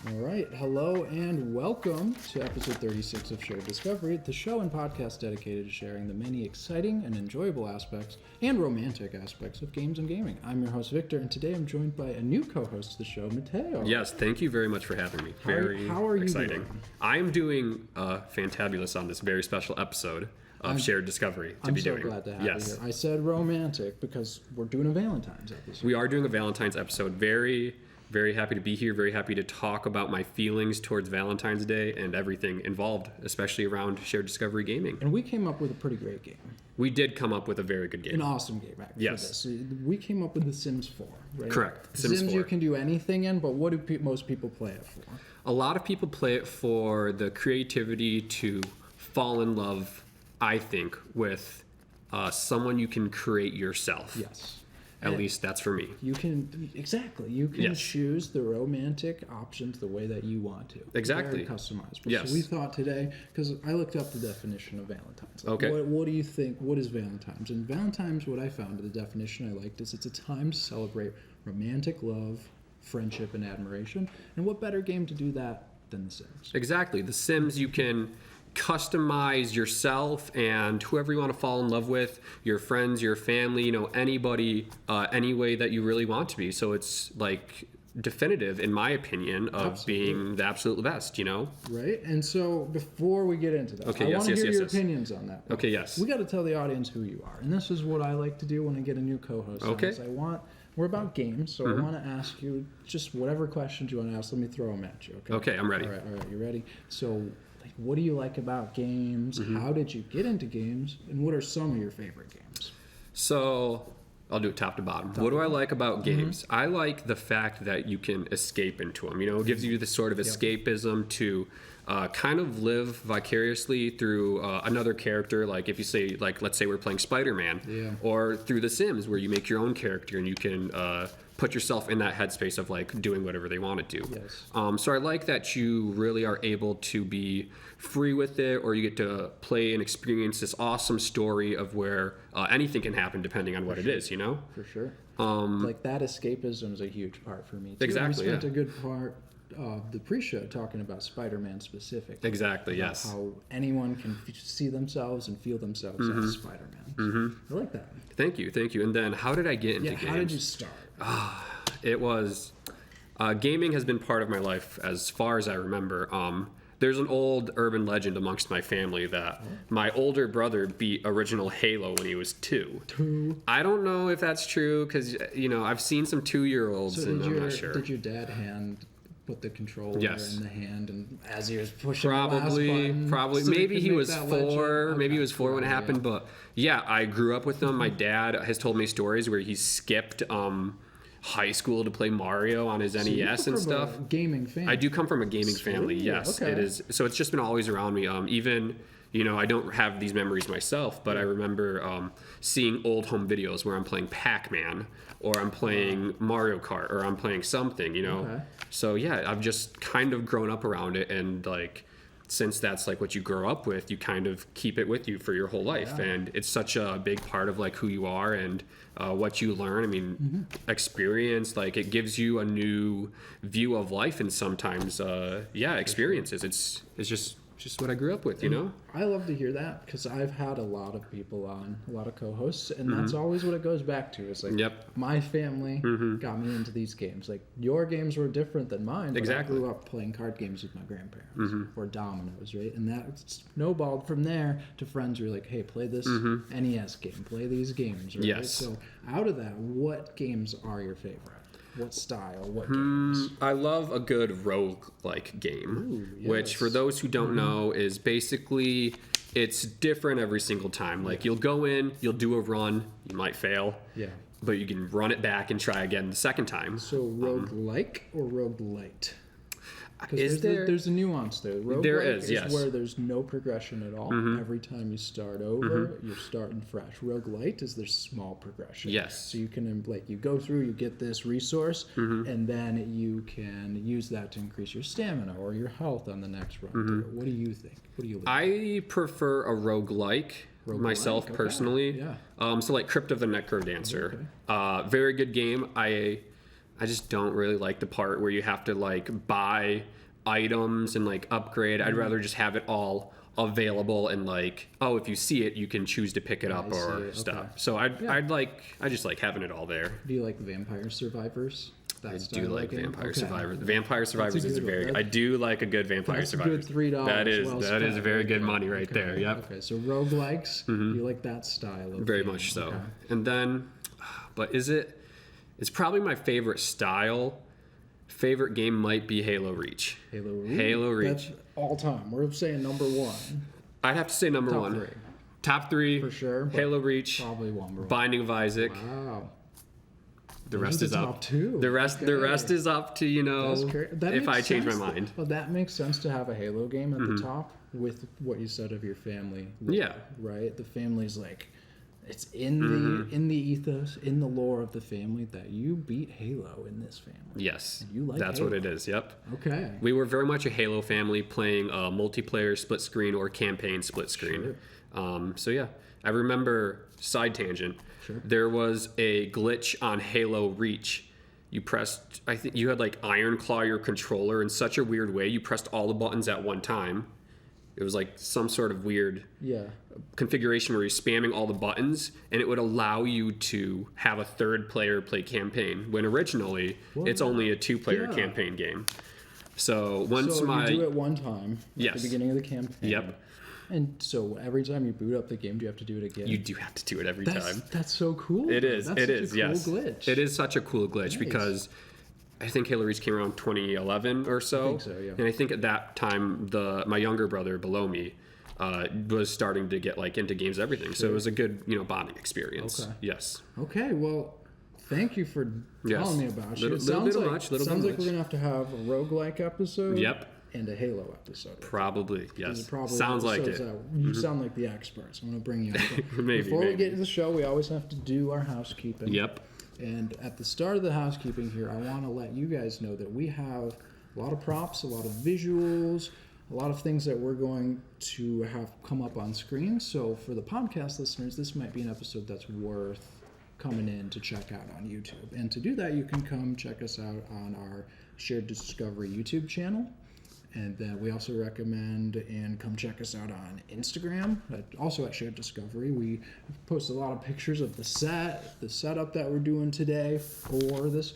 All right, hello and welcome to episode 36 of Shared Discovery, the show and podcast dedicated to sharing the many exciting and enjoyable aspects and romantic aspects of games and gaming. I'm your host, Victor, and today I'm joined by a new co-host of the show, Matteo. Yes, thank you very much for having me. How are you exciting. doing? I'm doing fantabulous on this very special episode of Shared Discovery to be doing. I'm so glad to have you here. I said romantic because we're doing a Valentine's episode. We are doing a Valentine's episode. Very happy to be here. Very happy to talk about my feelings towards Valentine's Day and everything involved, especially around Shared Discovery gaming. And we came up with a pretty great game. We did come up with a very good game. An awesome game, actually. Yes. For this. We came up with The Sims 4, right? Correct. Sims 4. You can do anything in, but what do most people play it for? A lot of people play it for the creativity to fall in love, I think, with someone you can create yourself. Yes. At least that's for me. You can choose the romantic options the way that you want to. Exactly. Very customizable. Yes. So we thought today, because I looked up the definition of Valentine's. Okay. What do you think? What is Valentine's? And Valentine's, what I found, the definition I liked is it's a time to celebrate romantic love, friendship, and admiration. And what better game to do that than The Sims? Exactly. The Sims, you can customize yourself and whoever you want to fall in love with, your friends, your family, anybody, any way that you really want to be. So it's like definitive, in my opinion, of being the absolute best, Right? And so before we get into that, I want to hear your opinions on that. Okay, yes. We got to tell the audience who you are. And this is what I like to do when I get a new co-host. Okay. We're about games, so I want to ask you just whatever questions you want to ask. Let me throw them at you, okay? Okay, I'm ready. All right, you ready? So, what do you like about games? How did you get into games? And what are some of your favorite games? So, I'll do it top to bottom. What do I like about games? I like the fact that you can escape into them. It gives you this sort of escapism to kind of live vicariously through another character. Like if you say, let's say we're playing Spider-Man, or through The Sims, where you make your own character and you can put yourself in that headspace of like doing whatever they want to do. Yes. So I like that you really are able to be free with it, or you get to play and experience this awesome story of where anything can happen depending on what it is, For sure. Like that escapism is a huge part for me too. Exactly. We spent a good part of the pre-show talking about Spider-Man specifically. Exactly, yes. How anyone can see themselves and feel themselves as Spider-Man. I like that. Thank you. And then how did I get into games? How did you start? It was gaming has been part of my life as far as I remember. There's an old urban legend amongst my family that my older brother beat original Halo when he was 2. I don't know if that's true because I've seen some 2-year-olds and I'm not sure. Did your dad put the controller in the hand, and as he was pushing probably so maybe he was 4 legend? Maybe he was 4 when it happened, but yeah, I grew up with him. My dad has told me stories where he skipped high school to play Mario on his NES and stuff. A gaming family. I do come from a gaming family, yes. Okay. It is. So it's just been always around me. Even I don't have these memories myself, but I remember seeing old home videos where I'm playing Pac-Man or I'm playing Mario Kart or I'm playing something, Okay. So yeah, I've just kind of grown up around it, and since that's what you grow up with, you kind of keep it with you for your whole life. And it's such a big part of who you are and what you learn. I mean, experience, it gives you a new view of life, and sometimes experiences. It's just what I grew up with, I love to hear that because I've had a lot of people on, a lot of co-hosts, and that's always what it goes back to. It's my family got me into these games. Your games were different than mine, but exactly. I grew up playing card games with my grandparents or dominoes, right? And that snowballed from there to friends who were like, hey, play this NES game, play these games, right? Yes. So out of that, what games are your favorite? What style? What games? I love a good roguelike game, Ooh, yes. which for those who don't know is basically it's different every single time. You'll go in, you'll do a run, you might fail, but you can run it back and try again the second time. So roguelike or roguelite? Is there's a nuance there. Roguelike there is, yes. Where there's no progression at all. Every time you start over, you're starting fresh. Roguelite is there's small progression. Yes. So you can you go through, you get this resource, and then you can use that to increase your stamina or your health on the next run. What do you think? What do you like? I prefer a roguelike myself personally. Yeah. So Crypt of the Necrodancer. Very good game. I just don't really like the part where you have to like buy items and like upgrade. I'd rather just have it all available and like, oh, if you see it, you can choose to pick it up or stuff. Okay. So I just like having it all there. Do you like Vampire Survivors? I do like Vampire Survivors. Okay. Vampire Survivors is a very. I do like a good Vampire Survivors. Good $3. That is very good money right there. Yep. Okay, so roguelikes, you like that style of Very game. much so. Okay. And then, but it's probably my favorite style. Favorite game might be Halo Reach. Halo Reach. That's all time. We're saying number one. I'd have to say number Top one. three. Top three. For sure. Halo Reach. Probably number one. Binding of Isaac. Wow. The rest is up. Top two. The rest is up to, if I change my mind. Well, that makes sense to have a Halo game at the top with what you said of your family. Yeah. Right? The family's like, it's in the ethos, in the lore of the family that you beat Halo in this family. Yes. And you like That's Halo. what it is. Yep. Okay. We were very much a Halo family playing multiplayer split screen or campaign split screen. Sure. So yeah, I remember, side tangent, there was a glitch on Halo Reach. You pressed, I think you had like Iron Claw your controller in such a weird way. You pressed all the buttons at one time. It was like some sort of weird configuration where you're spamming all the buttons, and it would allow you to have a third player play campaign when originally it's only a 2-player campaign game. So once you do it one time at the beginning of the campaign. Yep. And so every time you boot up the game, do you have to do it again? You do have to do it every time. That's so cool. It is. That's it such is. a cool Yes. glitch. It is such a cool glitch because I think Halo Reach came around 2011 or so. I think so, yeah. And I think at that time, my younger brother below me was starting to get like into games and everything. So it was a good, bonding experience. Okay. Yes. Okay. Well, thank you for telling me about it. Little Sounds bit like much. we're going to have a roguelike episode. Yep. And a Halo episode. Probably, yes. Probably sounds like it. You sound like the experts. I'm going to bring you up. Maybe. Before we get to the show, we always have to do our housekeeping. Yep. And at the start of the housekeeping here, I want to let you guys know that we have a lot of props, a lot of visuals, a lot of things that we're going to have come up on screen. So for the podcast listeners, this might be an episode that's worth coming in to check out on YouTube. And to do that, you can come check us out on our Shared Discovery YouTube channel. And then we also recommend and come check us out on Instagram, also at Shared Discovery. We post a lot of pictures of the setup that we're doing today for this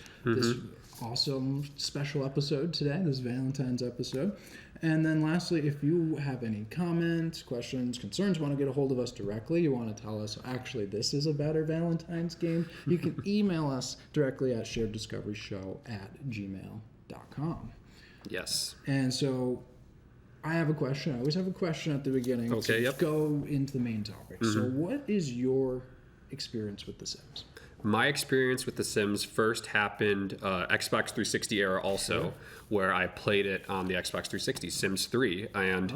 awesome special episode today, this Valentine's episode. And then lastly, if you have any comments, questions, concerns, want to get a hold of us directly, you want to tell us, actually, this is a better Valentine's game, you can email us directly at shareddiscoveryshow@gmail.com. Yes. And so I have a question. I always have a question at the beginning to go into the main topic. So what is your experience with The Sims? My experience with The Sims first happened Xbox 360 era also, where I played it on the Xbox 360, Sims 3. And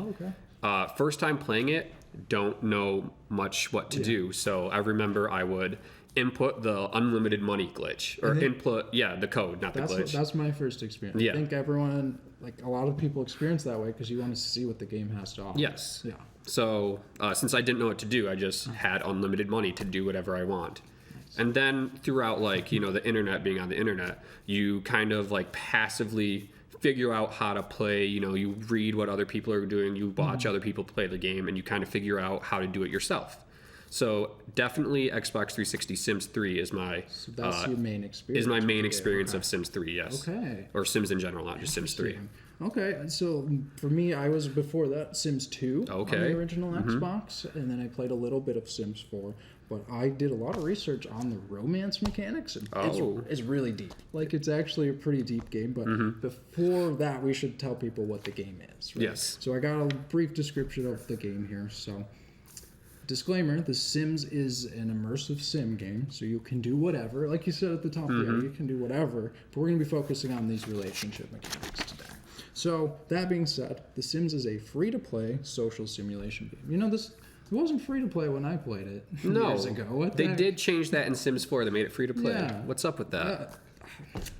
first time playing it, don't know much what to do. So I remember I would input the unlimited money glitch, or input the code, not the glitch. That's my first experience. I think everyone, like a lot of people, experience that way because you want to see what the game has to offer. Yes. Yeah. So since I didn't know what to do, I just had unlimited money to do whatever I want. And then throughout, the internet being on the internet, you kind of passively figure out how to play. You read what other people are doing, you watch other people play the game, and you kind of figure out how to do it yourself. So definitely Xbox 360 Sims 3 is my that's your main experience. Is my main experience of Sims 3, yes. Okay. Or Sims in general, not just Sims 3. Okay, so for me, I was before that Sims 2 on the original Xbox, and then I played a little bit of Sims 4. But I did a lot of research on the romance mechanics, and it's really deep. It's actually a pretty deep game, but before that, we should tell people what the game is. Right? Yes. So I got a brief description of the game here. So, disclaimer, The Sims is an immersive sim game, so you can do whatever. Like you said at the top there, you can do whatever, but we're going to be focusing on these relationship mechanics today. So, that being said, The Sims is a free-to-play social simulation game. It wasn't free to play when I played it years ago. They did change that in Sims 4. They made it free to play. Yeah. What's up with that?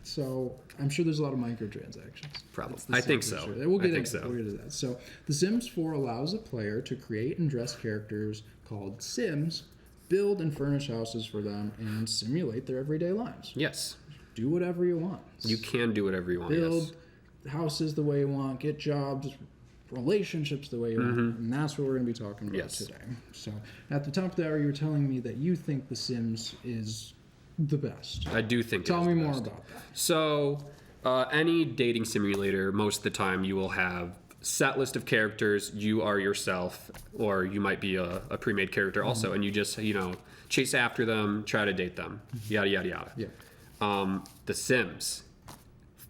So I'm sure there's a lot of microtransactions. Probably. I think so. Sure. We'll get into that. So The Sims 4 allows a player to create and dress characters called Sims, build and furnish houses for them, and simulate their everyday lives. Yes. do whatever you want. You can do whatever you want. Build houses the way you want, get jobs, relationships the way you want, and that's what we're going to be talking about today. So at the top of the hour, you were telling me that you think The Sims is the best. I do think. Tell me more about that. So any dating simulator, most of the time, you will have set list of characters. You are yourself, or you might be a pre-made character also, and you just chase after them, try to date them, yada yada yada. Yeah. The Sims,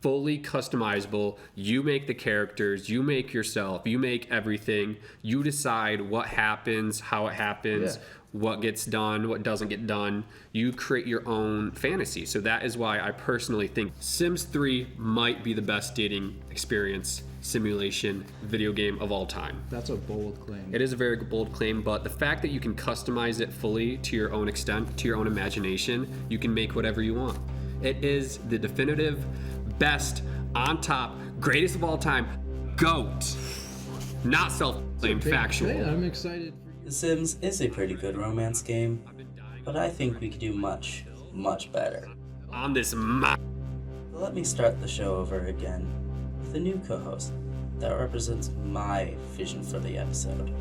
fully customizable. You make the characters, you make yourself, you make everything. You decide what happens, how it happens, what gets done, what doesn't get done. You create your own fantasy. So that is why I personally think Sims 3 might be the best dating experience simulation video game of all time. That's a bold claim. It is a very bold claim, but the fact that you can customize it fully to your own extent, to your own imagination, you can make whatever you want. It is the definitive best, on top, greatest of all time, GOAT. Not self-claimed, factual. Yeah, I'm excited for you. The Sims is a pretty good romance game, but I think we could do much, much better. On this So let me start the show over again with a new co-host that represents my vision for the episode.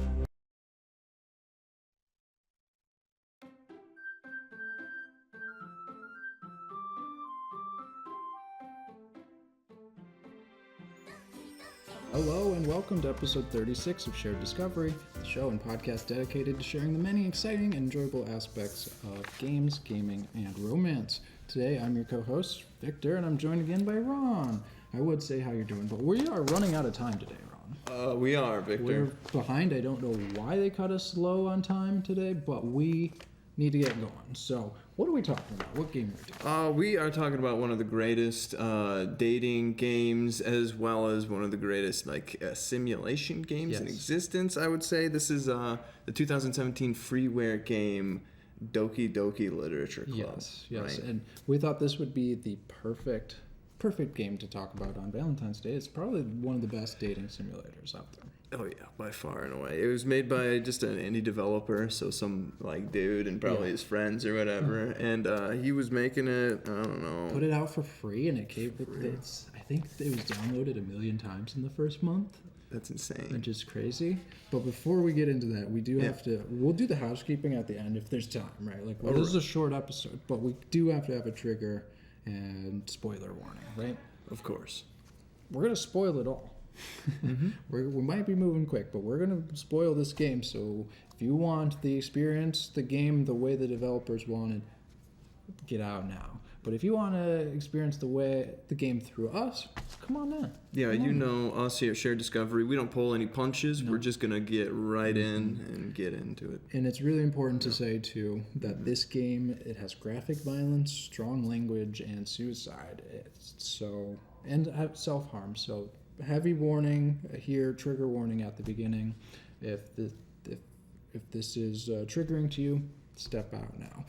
Hello and welcome to episode 36 of Shared Discovery, the show and podcast dedicated to sharing the many exciting and enjoyable aspects of games, gaming, and romance. Today I'm your co-host, Victor, and I'm joined again by Ron. I would say how you're doing, but we are running out of time today, Ron. We are, Victor. We're behind. I don't know why they cut us low on time today, but we need to get going. So, what are we talking about? What game are we doing? We are talking about one of the greatest dating games, as well as one of the greatest simulation games in existence. I would say this is the 2017 freeware game Doki Doki Literature Club. Yes, right? and we thought this would be the perfect game to talk about on Valentine's Day. It's probably one of the best dating simulators out there. Oh yeah, by far and away. It was made by just an indie developer, so some dude and probably his friends or whatever, and he was making it. I don't know. Put it out for free, and it came. I think it was downloaded 1 million times in the first month. That's insane. Which is crazy. But before we get into that, we do have to. We'll do the housekeeping at the end if there's time, right? This is a short episode, but we do have to have a trigger and spoiler warning, right? Of course. We're gonna spoil it all. We might be moving quick, but we're going to spoil this game. So if you want the experience, the game, the way the developers wanted, get out now. But if you want to experience the game through us, come on in. Yeah, us here at Shared Discovery, we don't pull any punches. No. We're just going to get right in and get into it. And it's really important to say, too, that this game, it has graphic violence, strong language, and suicide. And self-harm. So heavy warning here, trigger warning at the beginning. If this is triggering to you, step out now.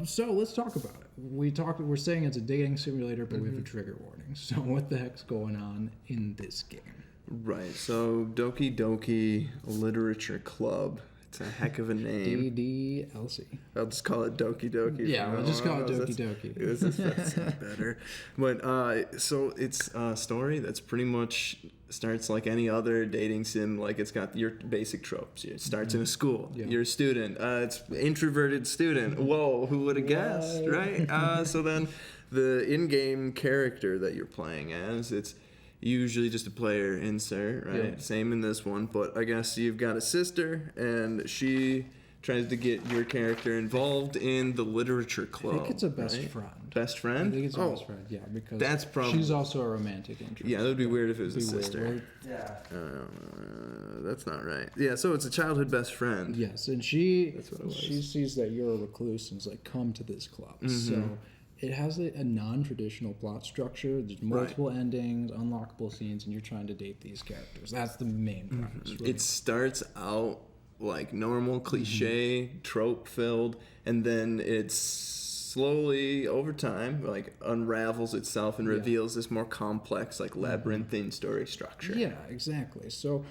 So let's talk about it. We're saying it's a dating simulator, but we have a trigger warning. So what the heck's going on in this game? Right. So Doki Doki Literature Club. It's a heck of a name. DDLC. I'll just call it Doki Doki. Yeah, we'll just call it Doki Doki. That's better. But so it's a story that's pretty much starts like any other dating sim. Like it's got your basic tropes. It starts in a school. Yeah. You're a student. It's introverted student. Whoa, who would have guessed, right? So then the in-game character that you're playing as, it's usually just a player insert, right? Yeah. Same in this one, but I guess you've got a sister, and she tries to get your character involved in the literature club. I think it's a best friend. Best friend? I think it's a best friend, yeah, because that's probably, she's also a romantic interest. Yeah, that would be weird if it was a sister. Weird. Yeah. That's not right. Yeah, so it's a childhood best friend. Yes, and she sees that you're a recluse and is like, come to this club. Mm-hmm. So it has a non-traditional plot structure. There's multiple endings, unlockable scenes, and you're trying to date these characters. That's the main premise. Right? It starts out like normal, cliche, trope-filled, and then it's slowly over time like unravels itself and reveals this more complex like labyrinthine story structure. Yeah, exactly. So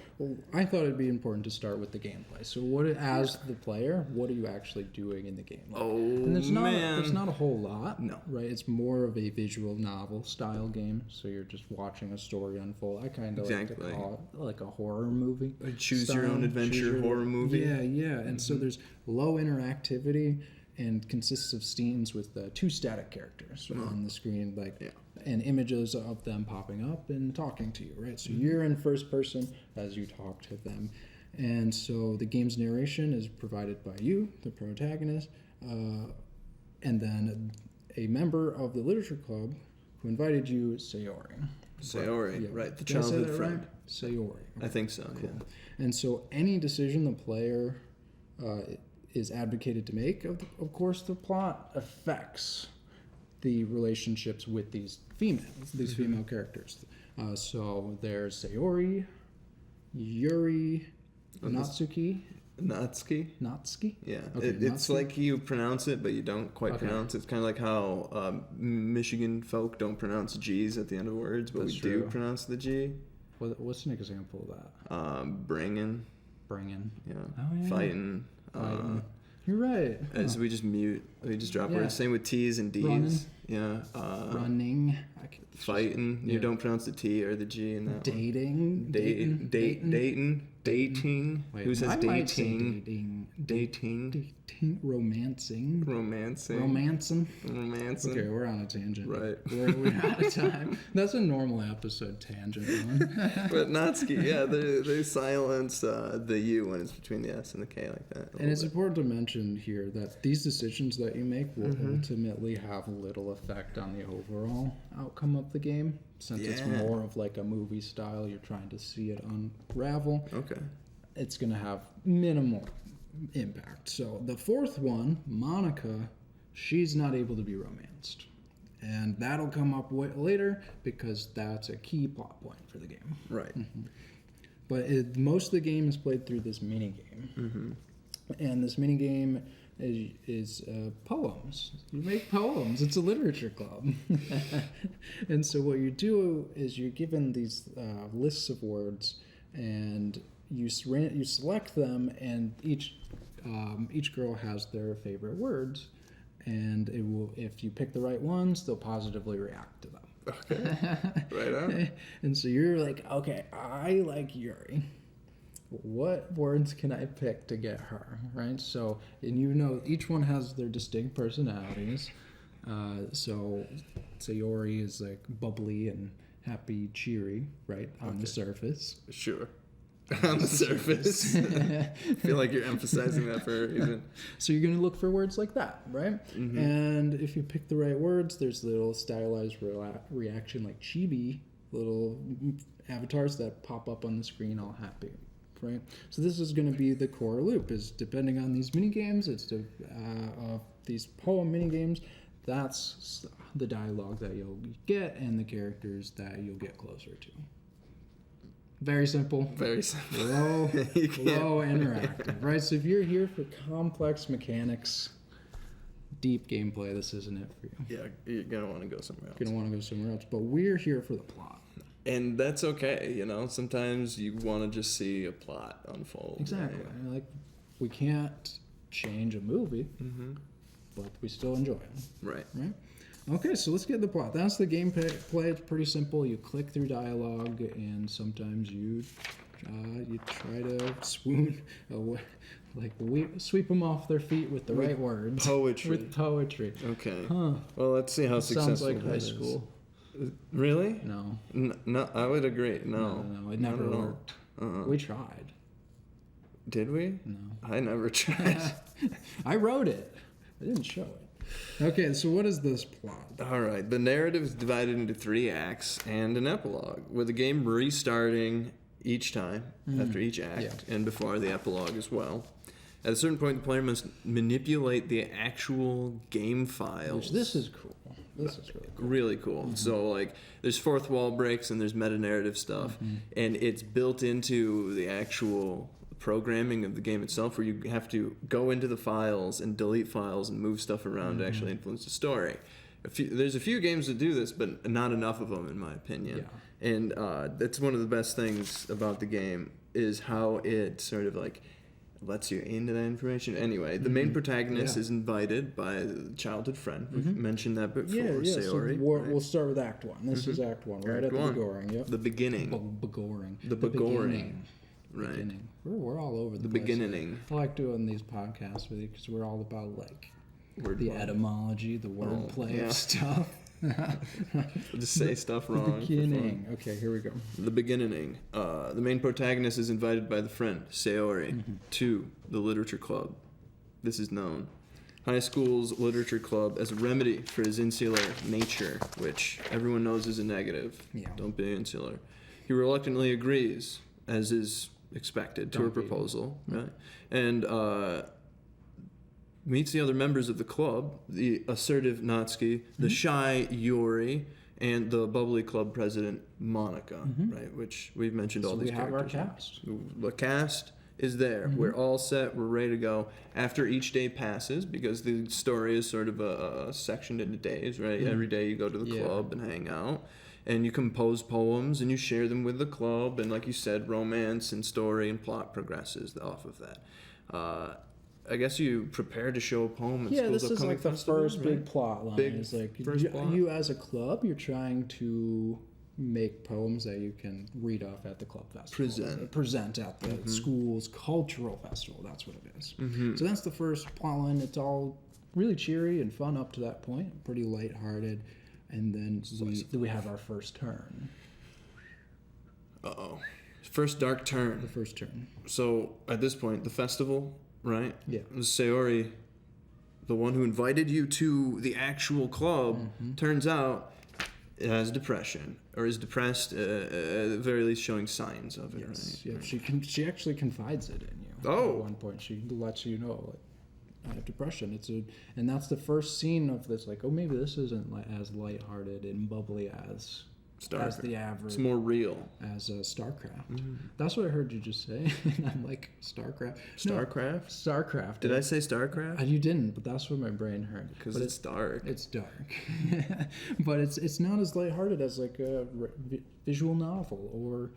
I thought it'd be important to start with the gameplay. So as the player, what are you actually doing in the game? And there's not a whole lot. No. Right? It's more of a visual novel style game. So you're just watching a story unfold. I kind of like to call it like a horror movie. A choose your own adventure horror movie. Yeah. And so there's low interactivity and consists of scenes with 2 static characters on the screen, and images of them popping up and talking to you, right? So you're in first person as you talk to them. And so the game's narration is provided by you, the protagonist, and then a member of the literature club who invited you, Sayori. Sayori, right? The Did I say childhood that friend. right? Sayori. I think so. Cool. Yeah. And so any decision the player is advocated to make, of course, the plot affects the relationships with these female characters. So there's Sayori, Yuri, Natsuki. Natsuki? Yeah. Okay, it's like you pronounce it, but you don't quite pronounce it. It's kind of like how Michigan folk don't pronounce G's at the end of words, but we do pronounce the G. What's an example of that? Bringing. Yeah. Oh, yeah. Fighting. You're right. As we just drop words. Same with T's and D's. Running. Yeah. Running. Fighting. You don't pronounce the T or the G in that Dating. Dating. Wait, Who says I might say dating? Dating. Romancing. Romancing. Okay, we're on a tangent. Right. We're out of time. That's a normal episode tangent one. But Natsuki, yeah, they silence the U when it's between the S and the K like that. And it's important to mention here that these decisions that you make will ultimately have little effect on the overall outcome of the game, since it's more of like a movie style. You're trying to see it unravel. Okay. It's going to have minimal impact. So the fourth one, Monica, she's not able to be romanced. And that'll come up later because that's a key plot point for the game. Right. But most of the game is played through this mini game. And this mini game is poems. You make poems. It's a literature club. And so what you do is you're given these lists of words, and you select them, and each girl has their favorite words, and it will, if you pick the right ones, they'll positively react to them. Okay. Right on. And so you're like, okay, I like Yuri. What words can I pick to get her, right? So, and each one has their distinct personalities. So Sayori is like bubbly and happy, cheery, right, on the surface. Sure. On the surface. I feel like you're emphasizing that for a reason. So you're going to look for words like that, right? And if you pick the right words, there's little stylized reaction like chibi, little avatars that pop up on the screen all happy. Right? So this is going to be the core loop, is depending on these mini games, it's these poem mini games, that's the dialogue that you'll get and the characters that you'll get closer to. Very simple. Very simple. Low interactive, right? So if you're here for complex mechanics, deep gameplay, this isn't it for you. Yeah, you're going to want to go somewhere else. You're going to want to go somewhere else, but we're here for the plot. And that's okay, sometimes you want to just see a plot unfold. Exactly. Right? Like, we can't change a movie, but we still enjoy it. Right. Okay, so let's get the plot. That's the gameplay. It's pretty simple. You click through dialogue, and sometimes you try to sweep them off their feet with the right words. Poetry. With poetry. Okay. Huh. Well, let's see how successful Sounds like high is. school. Really? No. No, I would agree. No, it never worked. We tried. Did we? No. I never tried. I wrote it. I didn't show it. Okay, so what is this plot? All right. The narrative is divided into 3 acts and an epilogue, with the game restarting each time after each act and before the epilogue as well. At a certain point, the player must manipulate the actual game files. This is cool. This is really cool. Really cool. So, there's fourth wall breaks and there's meta-narrative stuff, and it's built into the actual programming of the game itself, where you have to go into the files and delete files and move stuff around to actually influence the story. There's a few games that do this, but not enough of them, in my opinion. Yeah. And that's one of the best things about the game, is how it sort of like lets you into that information. Anyway, the main protagonist is invited by a childhood friend. We've mentioned that before, Sayori. So we'll start with Act 1. This is Act 1, right Act at one. the beginning. Yep. The beginning. Beginning. The beginning. Right. Beginning. We're all over the The place. beginning. I like doing these podcasts with you because we're all about like the Wordplay. etymology, the wordplay yeah. of stuff. Just say stuff wrong. The beginning. Okay, here we go. The beginning. The main protagonist is invited by the friend, Sayori, to the literature club. This is known. High school's literature club as a remedy for his insular nature, which everyone knows is a negative. Yeah. Don't be insular. He reluctantly agrees, as is expected, to her proposal, right? And meets the other members of the club, the assertive Natsuki, the shy Yuri, and the bubbly club president, Monica, right? Which we've mentioned all So these we have our characters. cast. The cast is there. We're all set. We're ready to go. After each day passes, because the story is sort of sectioned into days, right? Every day you go to the club and hang out. And you compose poems and you share them with the club. And like you said, romance and story and plot progresses off of that. I guess you prepare to show a poem at Yeah, school's this is upcoming like the festival, first right? big plot line. Big It's like first plot. you as a club, you're trying to make poems that you can read off at the club festival. Present at the school's cultural festival. That's what it is. So that's the first plot line. It's all really cheery and fun up to that point. Pretty lighthearted. And then we have our first turn. Uh-oh. First dark turn. The first turn. So at this point, the festival, right? Yeah. Sayori, the one who invited you to the actual club, turns out has depression, or is depressed, at the very least showing signs of it, Yes. right? Yeah. She actually confides it in you. Oh. At one point, she lets you know, like, I have depression. And that's the first scene of this. Like, oh, maybe this isn't as lighthearted and bubbly as the average. It's more real. As StarCraft. That's what I heard you just say. And I'm like, StarCraft. StarCraft? No, StarCraft. Did I say StarCraft? You didn't, but that's what my brain heard. Because it's dark. It's dark. But it's not as lighthearted as like a visual novel or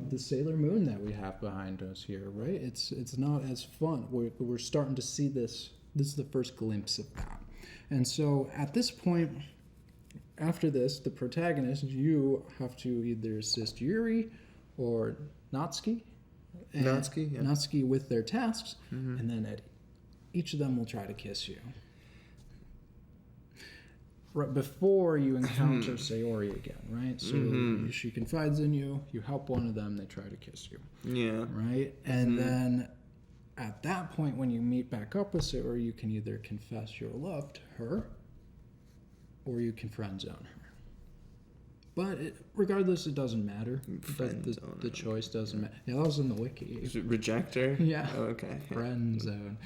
the Sailor Moon that we have behind us here, right? It's not as fun. We're starting to see this. This is the first glimpse of that. And so at this point, after this, the protagonist, you have to either assist Yuri or Natsuki. Natsuki with their tasks, and then each of them will try to kiss you. Right before you encounter Sayori again, right? So she confides in you, you help one of them, they try to kiss you. Yeah. Right? And then at that point, when you meet back up with Sayori, you can either confess your love to her, or you can friend zone her. But regardless, it doesn't matter. The choice doesn't matter. Yeah, that was in the wiki. Is it rejector? Yeah. Oh, okay. Friend zone.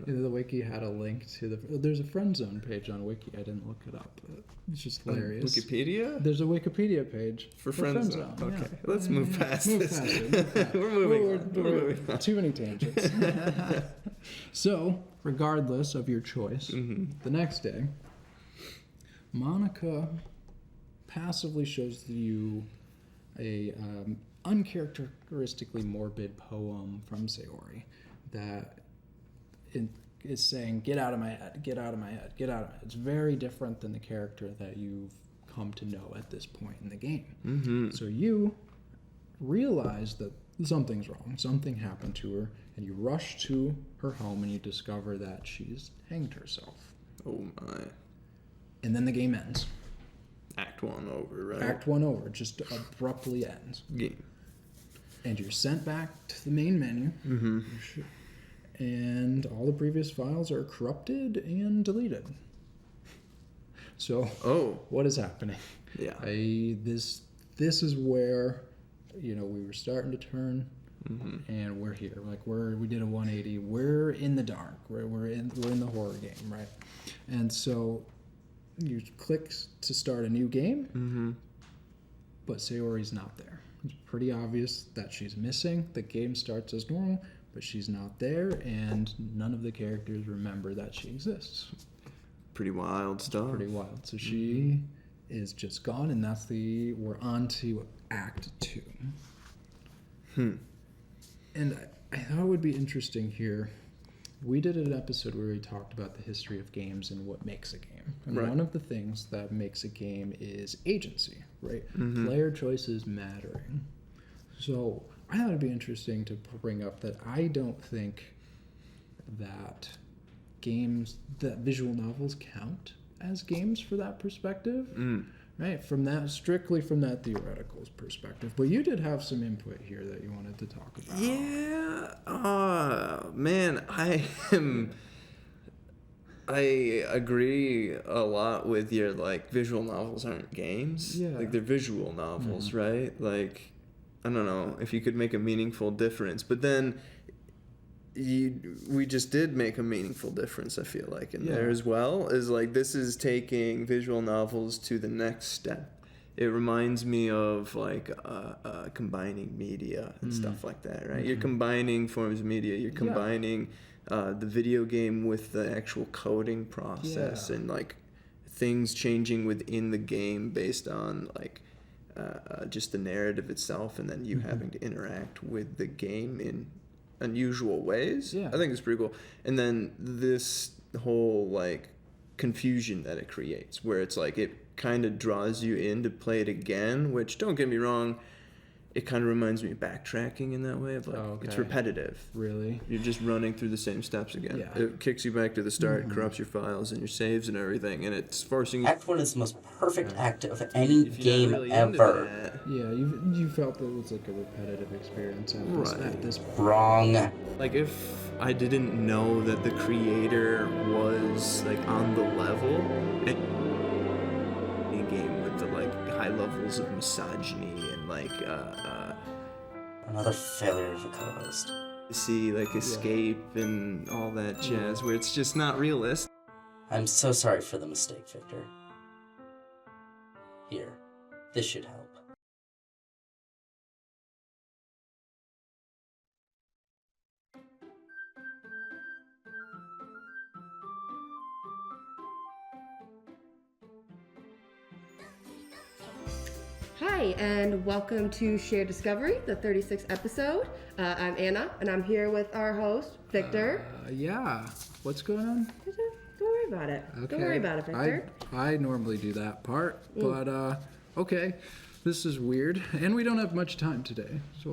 The wiki had a link to there's a friend zone page on wiki. I didn't look it up. But it's just hilarious. Wikipedia? There's a Wikipedia page For friend zone. Okay. Yeah. Let's move past this. We're moving on. Too many tangents. So, regardless of your choice, the next day, Monica passively shows you a uncharacteristically morbid poem from Sayori that is saying, "Get out of my head, get out of my head, get out of my head." It's very different than the character that you've come to know at this point in the game. So you realize that something's wrong, something happened to her, and you rush to her home and you discover that she's hanged herself. Oh my. And then the game ends. Act 1 over, right? Act 1 over, just abruptly ends. Game. And you're sent back to the main menu. And all the previous files are corrupted and deleted. So, what is happening? Yeah. This is where, we were starting to turn, and we're here. Like we did a 180. We're in the dark. We're in the horror game, right? And so you click to start a new game, but Sayori's not there. It's pretty obvious that she's missing. The game starts as normal, but she's not there, and none of the characters remember that she exists. Pretty wild stuff. Pretty wild. So she is just gone, and we're on to Act 2. And I thought it would be interesting here. We did an episode where we talked about the history of games and what makes a game. And one of the things that makes a game is agency, right? Player choices mattering. So I thought it'd be interesting to bring up that I don't think that visual novels count as games for that perspective. Right, strictly from that theoretical perspective. But you did have some input here that you wanted to talk about. Yeah, man, I agree a lot with your, like, visual novels aren't games. Yeah. Like, they're visual novels, right? Like, I don't know if you could make a meaningful difference. But then we just did make a meaningful difference, I feel like, in there as well. Is like, this is taking visual novels to the next step. It reminds me of, like, combining media and stuff like that, right? You're combining forms of media. You're combining the video game with the actual coding process and, like, things changing within the game based on, like, just the narrative itself, and then you having to interact with the game in unusual ways. I think it's pretty cool. And then this whole, like, confusion that it creates, where it's like it kind of draws you in to play it again, which, don't get me wrong, it kind of reminds me of backtracking in that way of, like, it's repetitive. Really? You're just running through the same steps again. Yeah. It kicks you back to the start, corrupts your files and your saves and everything, and it's forcing you. Act 1 is the most perfect act of any if you're game really into ever. that. Yeah, you felt that it was like a repetitive experience at this point. Wrong. Like, if I didn't know that the creator was, like, on the level, and a game with the, like, high levels of misogyny and, like, Another failure of a co-host. see, like, escape and all that jazz, where it's just not realistic. I'm so sorry for the mistake, Victor. Here, this should help. Hi, and welcome to Shared Discovery, the 36th episode. I'm Anna, and I'm here with our host, Victor. What's going on? Don't worry about it. Okay. Don't worry about it, Victor. I normally do that part, but okay. This is weird, and we don't have much time today. So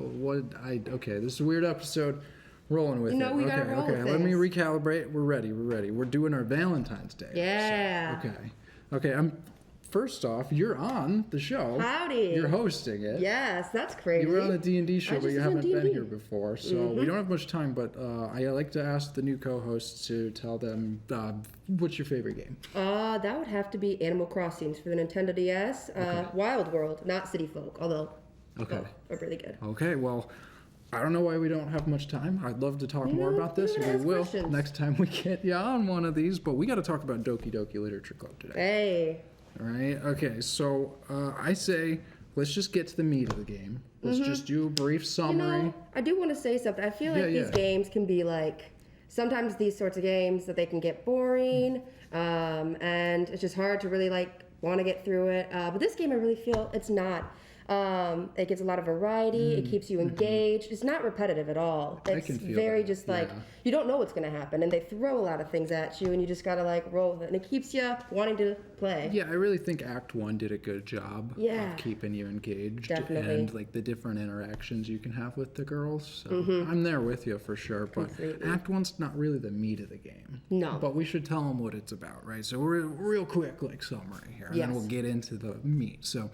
this is a weird episode. Rolling with it. We gotta roll with Let me things. recalibrate. We're ready. We're doing our Valentines Day. Yeah. Okay. First off, you're on the show. Howdy. You're hosting it. Yes, that's crazy. You were on the D&D show, I but just you was on haven't been D&D. here before, so we don't have much time. But I like to ask the new co-hosts to tell them what's your favorite game. That would have to be Animal Crossing for the Nintendo DS. Wild World, not City Folk, although both are really good. Okay, well, I don't know why we don't have much time. I'd love to talk more about this, and we ask will questions. next time we get you on one of these. But we got to talk about Doki Doki Literature Club today. Hey. All right. Okay. So I say let's just get to the meat of the game. Let's just do a brief summary. I do want to say something. I feel like these games can be like, sometimes these sorts of games that they can get boring, and it's just hard to really like want to get through it. But this game, I really feel it's not. It gives a lot of variety. It keeps you engaged. It's not repetitive at all. It's can feel very that, just like, you don't know what's going to happen, and they throw a lot of things at you, and you just got to like roll with it, and it keeps you wanting to play. Yeah, I really think Act 1 did a good job of keeping you engaged. Definitely. And like the different interactions you can have with the girls. So I'm there with you for sure. But Completely. Act 1's not really the meat of the game. No. But we should tell them what it's about, right? So real quick like summary here, and then we'll get into the meat. So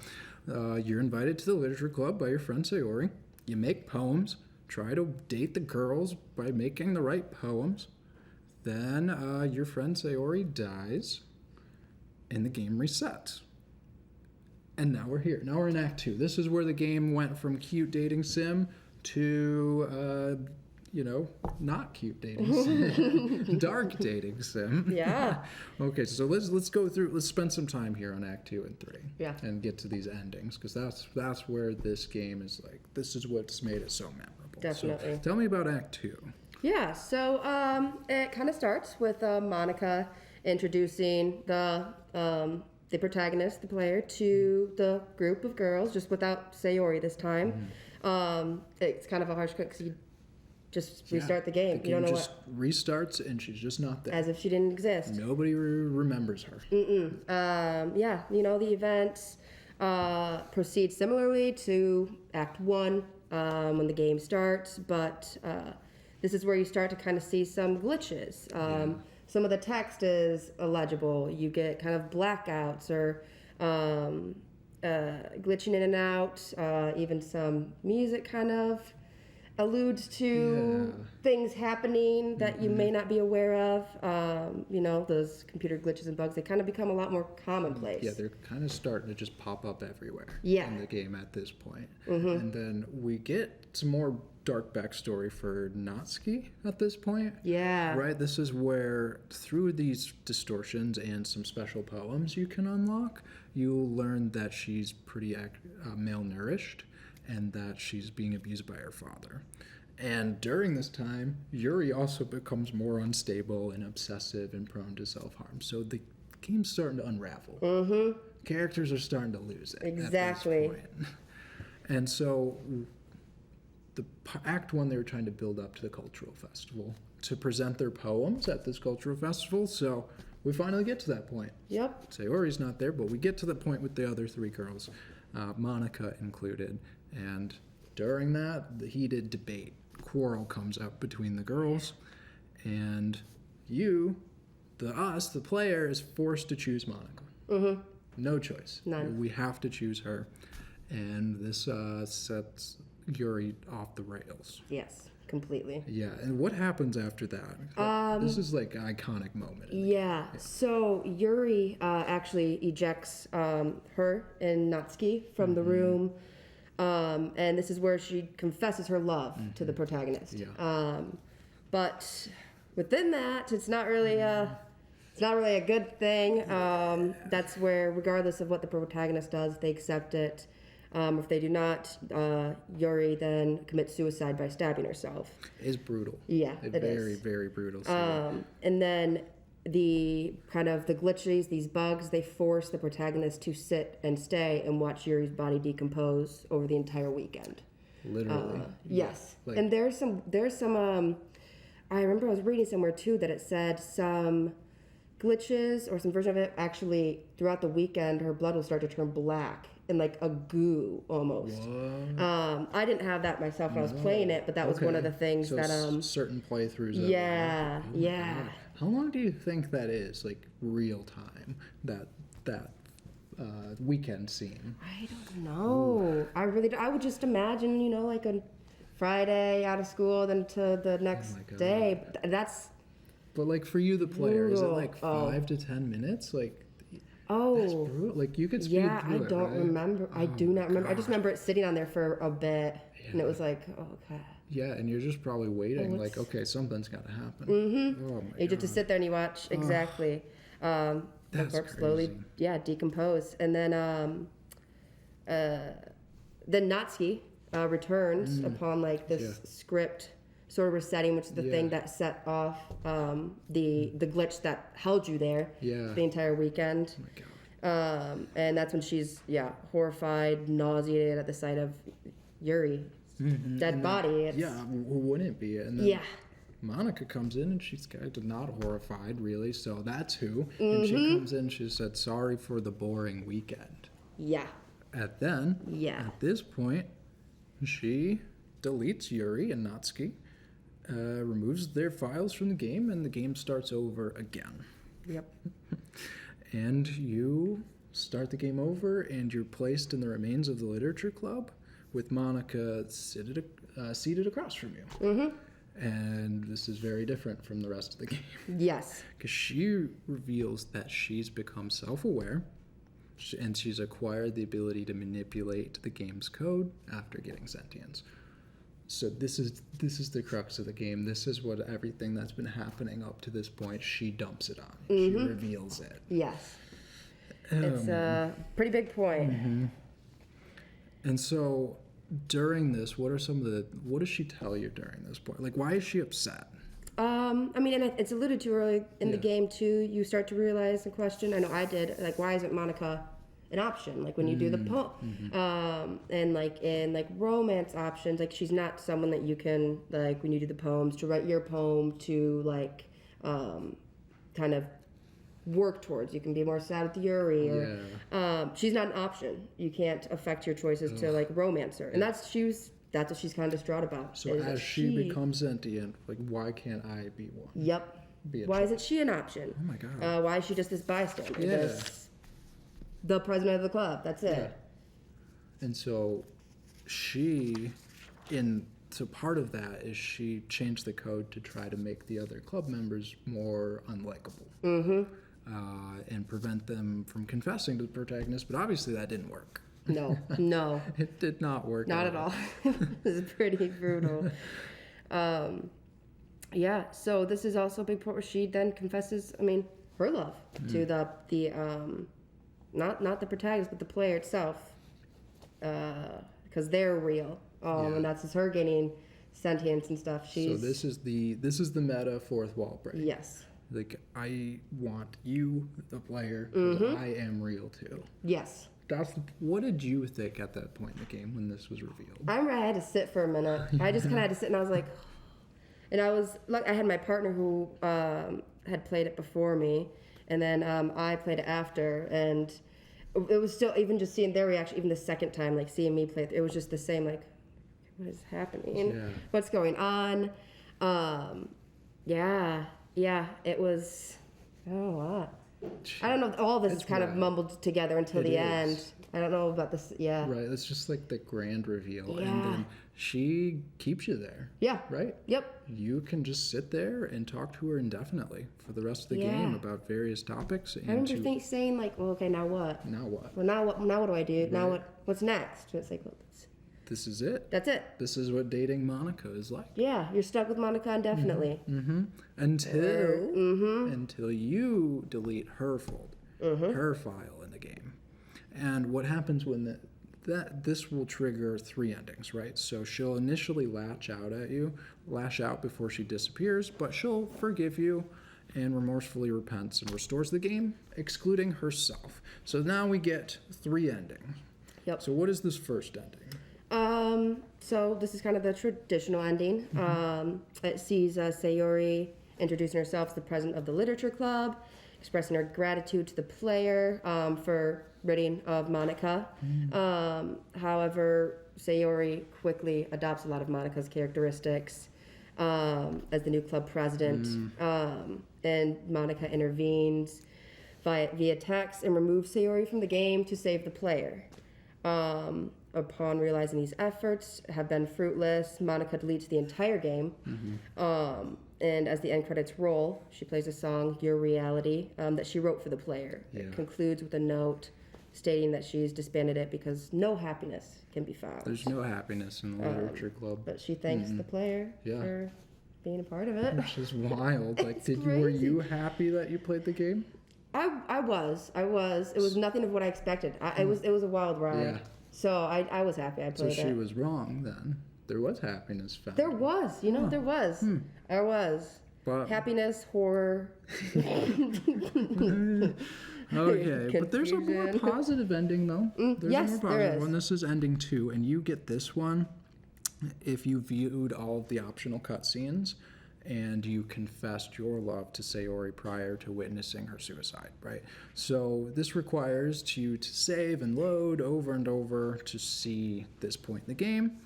you're invited to the literature club by your friend Sayori. You make poems. Try to date the girls by making the right poems. Then your friend Sayori dies, and the game resets. And now we're here. Now we're in Act 2. This is where the game went from cute dating sim to, not cute dating sim. Dark dating sim. Yeah. Okay, so let's go through. Let's spend some time here on Act 2 and 3. Yeah. And get to these endings, because that's where this game is like. This is what's made it so memorable. Definitely. So tell me about Act 2. Yeah, so it kind of starts with Monica introducing the protagonist, the player, to the group of girls, just without Sayori this time. It's kind of a harsh cut because you just restart the game. You don't know just restarts and she's just not there. As if she didn't exist. Nobody remembers her. Yeah, the events proceed similarly to Act 1 when the game starts, but this is where you start to kind of see some glitches. Some of the text is illegible. You get kind of blackouts or glitching in and out. Even some music kind of alludes to things happening that you may not be aware of. Those computer glitches and bugs, they kind of become a lot more commonplace. Yeah, they're kind of starting to just pop up everywhere in the game at this point. And then we get some more dark backstory for Natsuki at this point. Yeah. Right? This is where, through these distortions and some special poems you can unlock, you'll learn that she's pretty malnourished and that she's being abused by her father. And during this time, Yuri also becomes more unstable and obsessive and prone to self-harm. So the game's starting to unravel. Characters are starting to lose it. Exactly. At this point. And so the Act 1, they were trying to build up to the cultural festival to present their poems at this cultural festival. So we finally get to that point. Yep. Sayori's not there, but we get to the point with the other three girls, Monica included. And during that, the heated debate, quarrel comes up between the girls, and the player, is forced to choose Monica. No choice. None. We have to choose her, and this sets Yuri off the rails. Yes, completely. Yeah, and what happens after that? This is like an iconic moment. Yeah, so Yuri actually ejects her and Natsuki from the room. And this is where she confesses her love to the protagonist. Yeah. But within that, it's not really a good thing. That's where, regardless of what the protagonist does, they accept it. If they do not, Yuri then commits suicide by stabbing herself. It's brutal. Yeah, It's it very, is. very brutal. And then the glitches, these bugs, they force the protagonist to sit and stay and watch Yuri's body decompose over the entire weekend. Literally. Yes. And there's some I remember I was reading somewhere too that it said some glitches or some version of it actually throughout the weekend her blood will start to turn black and like a goo almost. I didn't have that myself when I was playing it, but that was one of the things so that certain playthroughs. Yeah, God. How long do you think that is, like real time? That weekend scene. I don't know. I would just imagine, like a Friday out of school, then to the next day. But like for you, the player, brutal. is it like 5 to 10 minutes? Like. Oh, that's brutal. Like you could speed through I it, don't right? remember. I do not remember. I just remember it sitting on there for a bit, and it was like, oh god. Yeah, and you're just probably waiting, like, okay, something's got to happen. Oh my You just to sit there and you watch exactly. The corpse slowly, decompose, and then Natsuki returns upon like this script sort of resetting, which is the thing that set off the glitch that held you there the entire weekend. Oh my god. And that's when she's horrified, nauseated at the sight of Yuri's dead body. Who wouldn't be? And then Monica comes in and she's kind of not horrified really, so that's who. And she comes in, she said sorry for the boring weekend. Yeah. At this point, she deletes Yuri and Natsuki, removes their files from the game, and the game starts over again. Yep. And you start the game over, and you're placed in the remains of the literature club with Monica seated across from you. And this is very different from the rest of the game. Yes. Because she reveals that she's become self-aware, and she's acquired the ability to manipulate the game's code after getting sentience. So this is the crux of the game. This is what everything that's been happening up to this point, she dumps it on. She reveals it. Yes. It's a pretty big point. And so during this, what does she tell you during this point? Like, why is she upset? I mean, and it's alluded to early in the game too. You start to realize and question. I know I did. Like, why isn't Monica an option? Like when you do the poem, and like in like romance options, like she's not someone that you can like when you do the poems to write your poem to like kind of work towards. You can be more sad with Yuri, or she's not an option. You can't affect your choices to like romance her, and that's what she's kind of distraught about. So as she becomes sentient, like, why can't I be one? Yep. Why isn't she an option? Oh my God. Why is she just this bystander? Just the president of the club. That's it. Yeah. And so so part of that is she changed the code to try to make the other club members more unlikable. And prevent them from confessing to the protagonist, but obviously that didn't work. No. It did not work. Not at all. This is pretty brutal. So this is also a big part where she then confesses, her love to the not the protagonist, but the player itself, because they're real. And that's just her gaining sentience and stuff. So this is the meta fourth wall break. Yes. Like, I want you, the player, but I am real too. Yes. What did you think at that point in the game when this was revealed? I remember I had to sit for a minute. I just kind of had to sit, and I was like, and I was like, I had my partner who had played it before me, and then I played it after, and it was still, even just seeing their reaction, even the second time, like seeing me play it was just the same, like, what is happening? Yeah. What's going on? It was, I don't know. All this is kind of mumbled together until the end. I don't know about this. Yeah. Right. It's just like the grand reveal. Yeah. And then she keeps you there. Yeah. Right? Yep. You can just sit there and talk to her indefinitely for the rest of the game about various topics. And I remember saying like, well, okay, now what? Now what? Well, now what do I do? Right. Now what's next? And it's like, well, this is it. That's it. This is what dating Monica is like. Yeah, you're stuck with Monica indefinitely. Until you delete her her file in the game. And what happens when this will trigger 3 endings, right? So she'll initially lash out before she disappears, but she'll forgive you and remorsefully repents and restores the game, excluding herself. So now we get 3 endings. Yep. So what is this first ending? So this is kind of the traditional ending. It sees Sayori introducing herself as the president of the literature club, expressing her gratitude to the player for ridding of Monica. However, Sayori quickly adopts a lot of Monica's characteristics as the new club president, and Monica intervenes via text and removes Sayori from the game to save the player. Upon realizing these efforts have been fruitless, Monica deletes the entire game. And as the end credits roll, she plays a song, Your Reality, that she wrote for the player. Yeah. It concludes with a note stating that she's disbanded it because no happiness can be found. There's no happiness in the literature club. But she thanks the player for being a part of it. Which is wild. Like, It's were crazy. you happy that you played the game? I was. It was nothing of what I expected. It was a wild ride. Yeah. So I was happy I So played she it. was wrong then. There was happiness found. There was, there was. There was. But, Happiness, horror. okay, but there's a more Confusion. positive ending though. There's yes, a more there positive is. one. This is ending 2, and you get this one if you viewed all of the optional cutscenes and you confessed your love to Sayori prior to witnessing her suicide, right? So this requires you to save and load over and over to see this point in the game.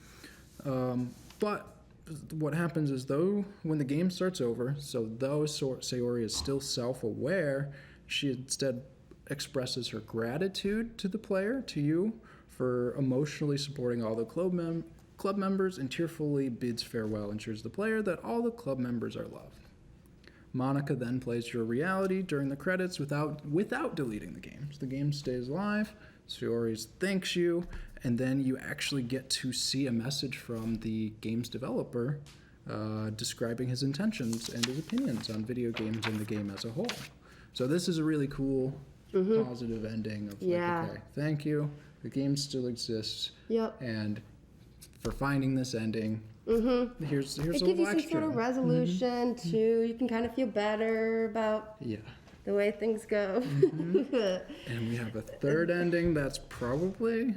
But what happens is, though, when the game starts over, though Sayori is still self-aware, she instead expresses her gratitude to the player, to you, for emotionally supporting all the club members, and tearfully bids farewell, ensures the player that all the club members are loved. Monica then plays Your Reality during the credits without deleting the game. So the game stays live, Sayori thanks you, and then you actually get to see a message from the game's developer describing his intentions and his opinions on video games and the game as a whole. So this is a really cool, positive ending of like, okay, thank you, the game still exists, Yep. and for finding this ending. Mm-hmm. Here's a it little gives you extra. some sort of resolution too. You can kind of feel better about the way things go. And we have a third ending that's probably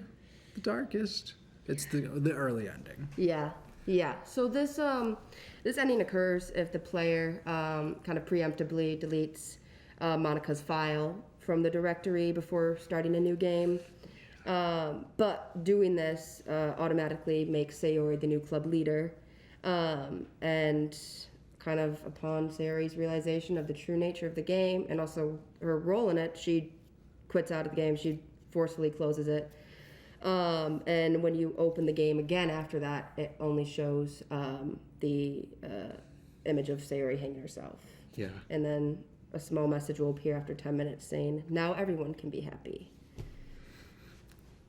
the darkest. It's the early ending. Yeah. So this ending occurs if the player kind of preemptively deletes Monica's file from the directory before starting a new game. But doing this automatically makes Sayori the new club leader. And kind of upon Sayori's realization of the true nature of the game and also her role in it, she quits out of the game. She forcefully closes it. And when you open the game again after that, it only shows the image of Sayori hanging herself. Yeah. And then a small message will appear after 10 minutes saying, now everyone can be happy.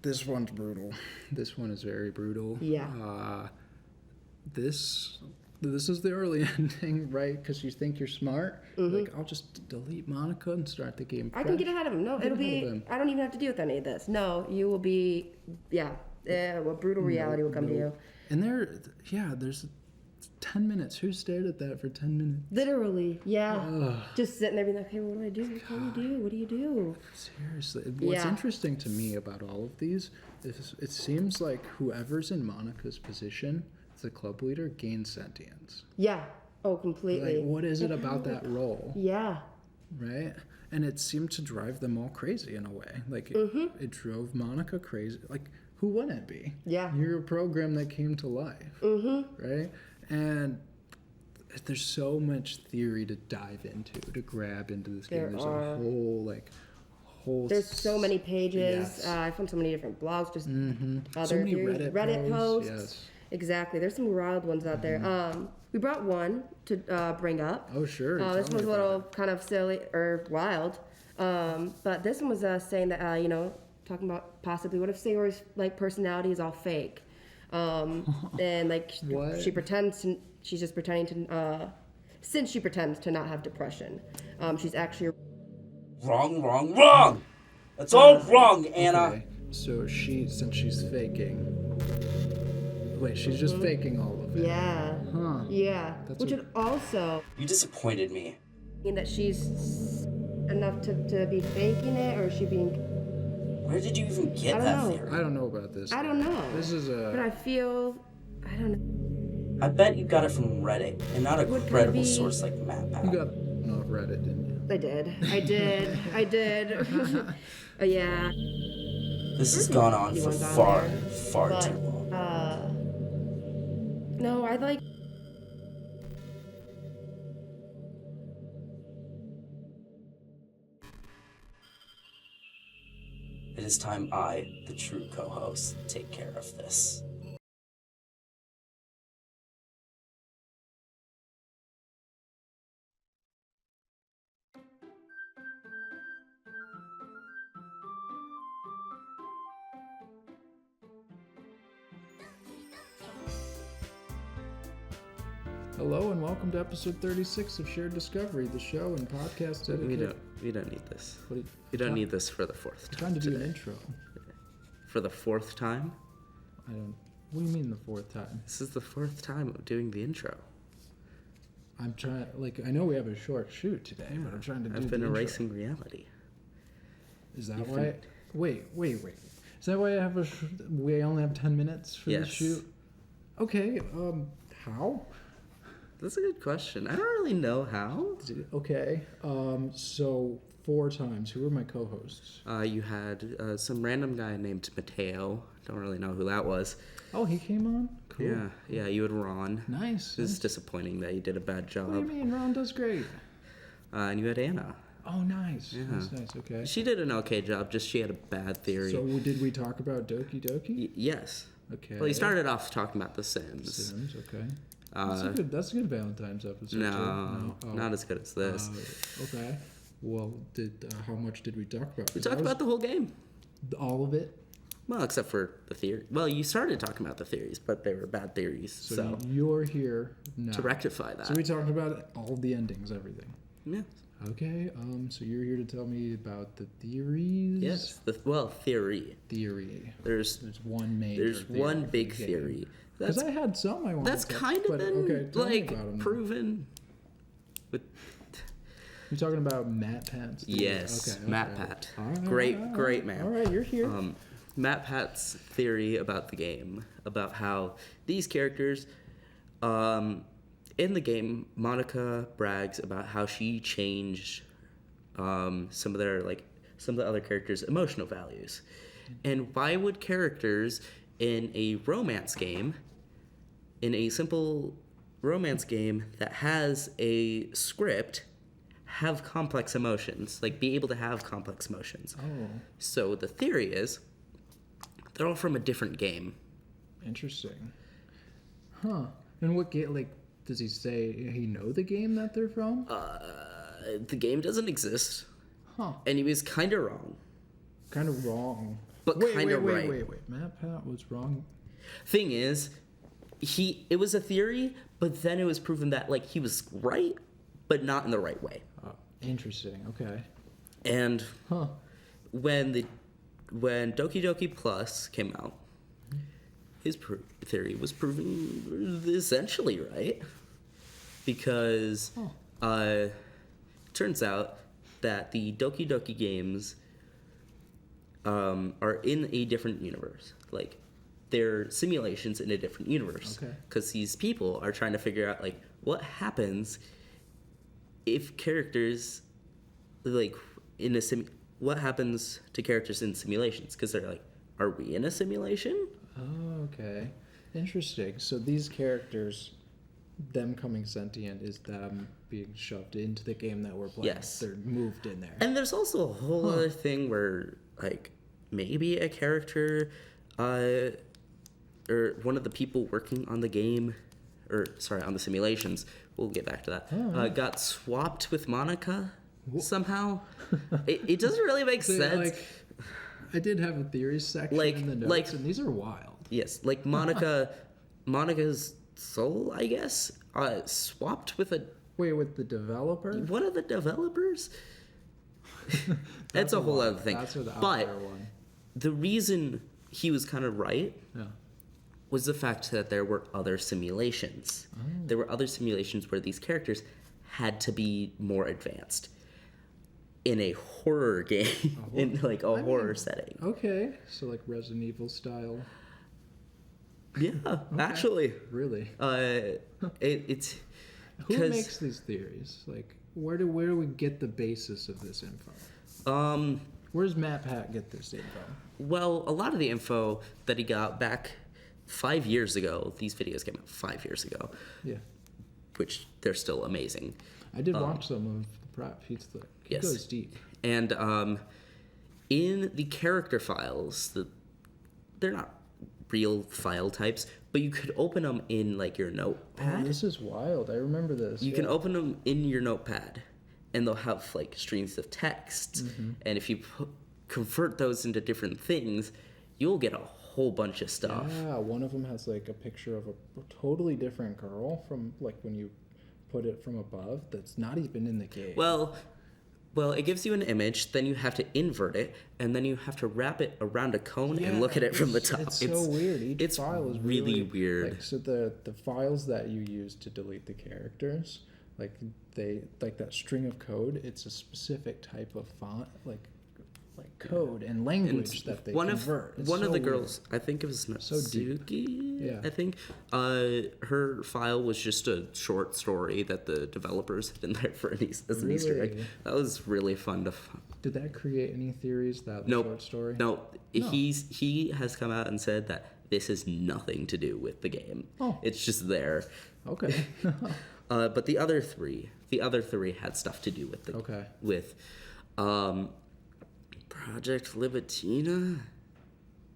This one's brutal. This one is very brutal. Yeah. This is the early ending, right? Because you think you're smart. Like, I'll just delete Monica and start the game fresh. I can get ahead of him. No, it'll be, I don't even have to deal with any of this. No, you will be, a brutal reality will come to you. And there's 10 minutes. Who stared at that for 10 minutes? Literally, yeah. Just sitting there being like, hey, what do I do? What do you do? Seriously. What's interesting to me about all of these is it seems like whoever's in Monica's position, the club leader, gains sentience. Yeah. Oh, completely. Like, what is it about that role? Yeah. Right? And it seemed to drive them all crazy in a way. Like, it drove Monica crazy. Like, who wouldn't it be? Yeah. You're a program that came to life. Right? And there's so much theory to dive into, to grab into this game. There's a whole... There's so many pages. Yes. I found so many different blogs, just other so many theories. Reddit posts. Yes. Exactly. There's some wild ones out there. We brought one to bring up. Oh, sure. This one's a little kind of silly or wild. But this one was saying that, talking about possibly what if Sayori's personality is all fake. And What? she's just pretending to, since she pretends to not have depression, she's actually Wrong! That's all wrong, Anna. Okay. So since she's faking... Wait, she's just faking all of it. Yeah. Huh. Yeah. Which would also You disappointed me. mean that she's enough to be faking it, or is she being... Where did you even get I don't that know. theory? I don't know about this. I don't know. This is But I feel... I don't know. I bet you got it from Reddit and not a Would credible be- source like MapPal. You got off Reddit, didn't you? I did. Yeah. This has gone on for Anyone's on far there, too long. No, I like... It is time I, the true co-host, take care of this. Hello and welcome to episode 36 of Shared Discovery, the show and podcast dedicated... We don't need this. What We don't need this for the fourth I'm time. trying to do today. an intro. For the fourth time? I don't... What do you mean the fourth time? This is the fourth time of doing the intro. I'm trying... I know we have a short shoot today, but I'm trying to do I've been the intro. erasing reality. Is that why... Wait. Is that why I have we only have 10 minutes for this Yes. shoot? Okay, how? That's a good question. I don't really know how. Okay, so 4 times. Who were my co-hosts? You had some random guy named Mateo. Don't really know who that was. Oh, he came on? Cool. Yeah, you had Ron. Nice. It was disappointing that you did a bad job. What do you mean? Ron does great. And you had Anna. Oh, nice. Yeah. Nice, okay. She did an okay job, just she had a bad theory. So did we talk about Doki Doki? Yes. Okay. Well, you started off talking about The Sims. Sims, okay. That's a good Valentine's episode. No, too. not as good as this. Okay. Well, how much did we talk about? We talked about the whole game. All of it? Well, except for the theory. Well, you started talking about the theories, but they were bad theories. So you're here now to rectify that. So we talked about all the endings, everything. Yeah. Okay, so you're here to tell me about the theories? Yes. Theory. Theory. There's one major There's theory one for the big game. theory. Because I had some I wanted That's to, kind of but, been okay, tell me about 'em. proven. With You're talking about Matt Pat's theory? yes, Okay, Matt okay. Pat. All right, Great, all right, great man. All right, you're here. Matt Pat's theory about the game, about how these characters, in the game, Monica brags about how she changed some of the other characters' emotional values. And why would characters in a romance game, in a simple romance game that has a script, have complex emotions, like be able to have complex emotions? Oh, So the theory is they're all from a different game. interesting. Huh. And what game, like, does he say he know the game that they're from? The game doesn't exist, Huh. and he was kind of wrong. Kind of wrong. But kinda right. Wait. Matt Pat was wrong. Thing is, it was a theory, but then it was proven that like he was right, but not in the right way. Interesting. Okay. And Huh. when Doki Doki Plus came out, his theory was proven essentially right, because turns out that the Doki Doki games are in a different universe. Like, they're simulations in a different universe. Okay. Because these people are trying to figure out, like, what happens if characters, like, what happens to characters in simulations? Because they're like, are we in a simulation? Oh, okay. Interesting. So these characters, them coming sentient, is them being shoved into the game that we're playing. Yes. They're moved in there. And there's also a whole other thing where, like, maybe a character, or one of the people working on the game, on the simulations, we'll get back to that, got swapped with Monica somehow. It doesn't really make sense. Like, I did have a theories section in the notes, and these are wild. Yes, like Monica's soul, I guess, swapped with with the developer? one of the developers. That's a whole other thing. That's the but one. the reason he was kind of right Yeah. was the fact that there were other simulations. There were other simulations where these characters had to be more advanced in a horror game, in like a horror setting. Okay, so like Resident Evil style. Yeah, actually. Really? It's Who makes these theories? Like, where do we get the basis of this info? Where does Matt Pat get this info? Well, a lot of the info that he got back 5 years ago, these videos came out 5 years ago, Yeah. which they're still amazing. I did watch some of the prep. He Yes. goes deep. And in the character files, they're not real file types, but you could open them in like your notepad. Oh, this is wild. I remember this. You can open them in your notepad, and they'll have like streams of text. And if you convert those into different things, you'll get a whole bunch of stuff. Yeah, one of them has like a picture of a totally different girl from like when you put it from above that's not even in the game. Well, it gives you an image, then you have to invert it, and then you have to wrap it around a cone and look at it from the top. It's so weird. Each file is really weird. Like, so the files that you use to delete the characters, like that string of code, it's a specific type of font, like code and language that they convert. One of the girls, I think it was Natsuki. Yeah. I think her file was just a short story that the developers had in there for an Easter egg. Really? That was really fun to. Did that create any theories? That Nope. short story? No, he has come out and said that this has nothing to do with the game. Oh. It's just there. Okay. But the other three had stuff to do with with Project Libitina.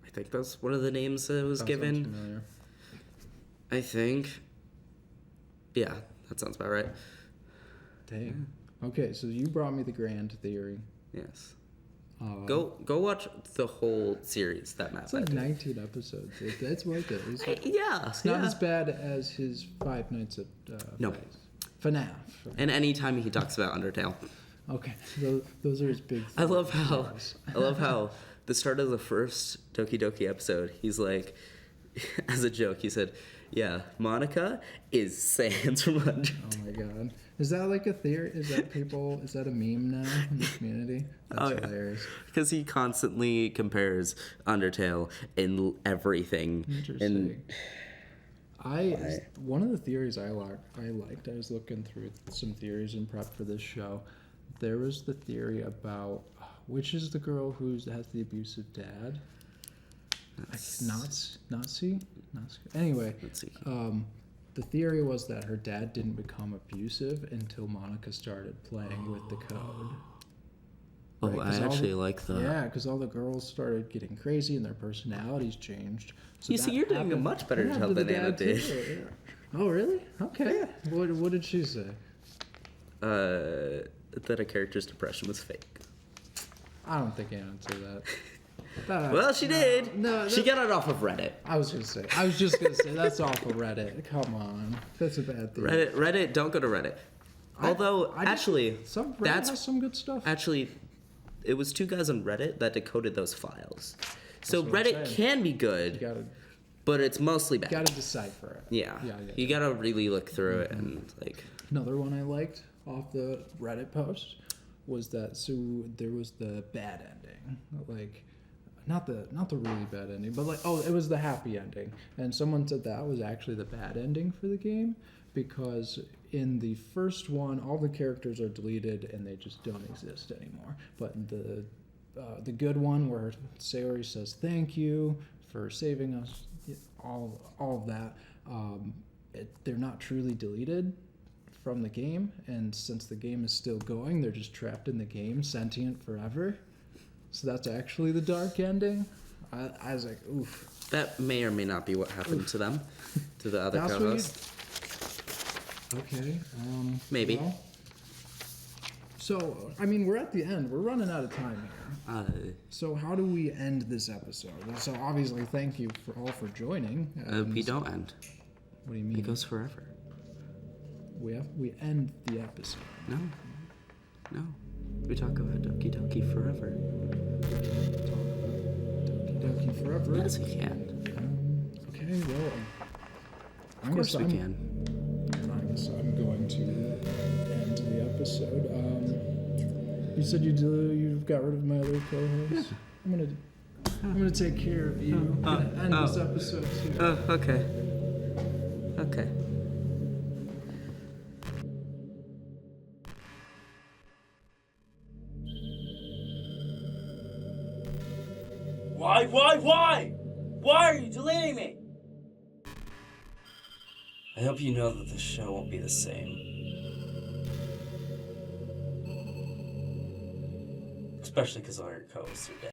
I think that's one of the names that was given. Sounds familiar. I think. Yeah, that sounds about right. Dang. Okay, so you brought me the grand theory. Yes. Go watch the whole series that Matt. It's like 19 episodes. That's worth it. It's not as bad as his Five Nights at No. Freddy's. FNAF. And anytime he talks about Undertale. Okay, those are his big. I love how the start of the first Doki Doki episode, he's like, as a joke, he said, "Yeah, Monica is Sans from Undertale." Oh my god, is that like a theory? Is that a meme now in the community? That's hilarious. Because he constantly compares Undertale in everything. Interesting. One of the theories I liked. I was looking through some theories in prep for this show. There was the theory about which is the girl who has the abusive dad. Nazi. Anyway, the theory was that her dad didn't become abusive until Monica started playing with the code. Oh, Right? I actually like that. Yeah, because all the girls started getting crazy and their personalities changed. So You see, you're doing a much better job than Anna did. Too, yeah. Oh, really? Okay. Yeah. What did she say? That a character's depression was fake. I don't think Anna said that. Well, she did. No, she got it off of Reddit. I was just gonna say that's off of Reddit. Come on, that's a bad thing. Reddit. Don't go to Reddit. Although, actually, Reddit has some good stuff. Actually, it was 2 guys on Reddit that decoded those files. So what I'm Reddit saying. can be good, but it's mostly bad. You gotta decipher it. Yeah. You gotta really look through it and like. Another one I liked off the Reddit post was that there was the bad ending, like not the really bad ending, but like it was the happy ending, and someone said that was actually the bad ending for the game because in the first one all the characters are deleted and they just don't exist anymore. But the good one where Sayori says thank you for saving us, all of that, they're not truly deleted from the game, and since the game is still going, they're just trapped in the game, sentient forever. So that's actually the dark ending. I was like, oof. That may or may not be what happened to them, to the other co-hosts. Okay. Maybe. Well, so, I mean, we're at the end. We're running out of time here. So how do we end this episode? So obviously, thank you all for joining. We don't end. What do you mean? It goes forever. We end the episode. No. We talk about Doki Doki forever. Doki Doki forever. Yes, we can. Okay, well, Of course we can. I guess I'm going to end the episode. You said you've got rid of my other co-host. Yeah. I'm gonna take care of you. End this episode too. Oh, okay. Okay. Why? Why are you deleting me? I hope you know that the show won't be the same. Especially because all your co-hosts are dead.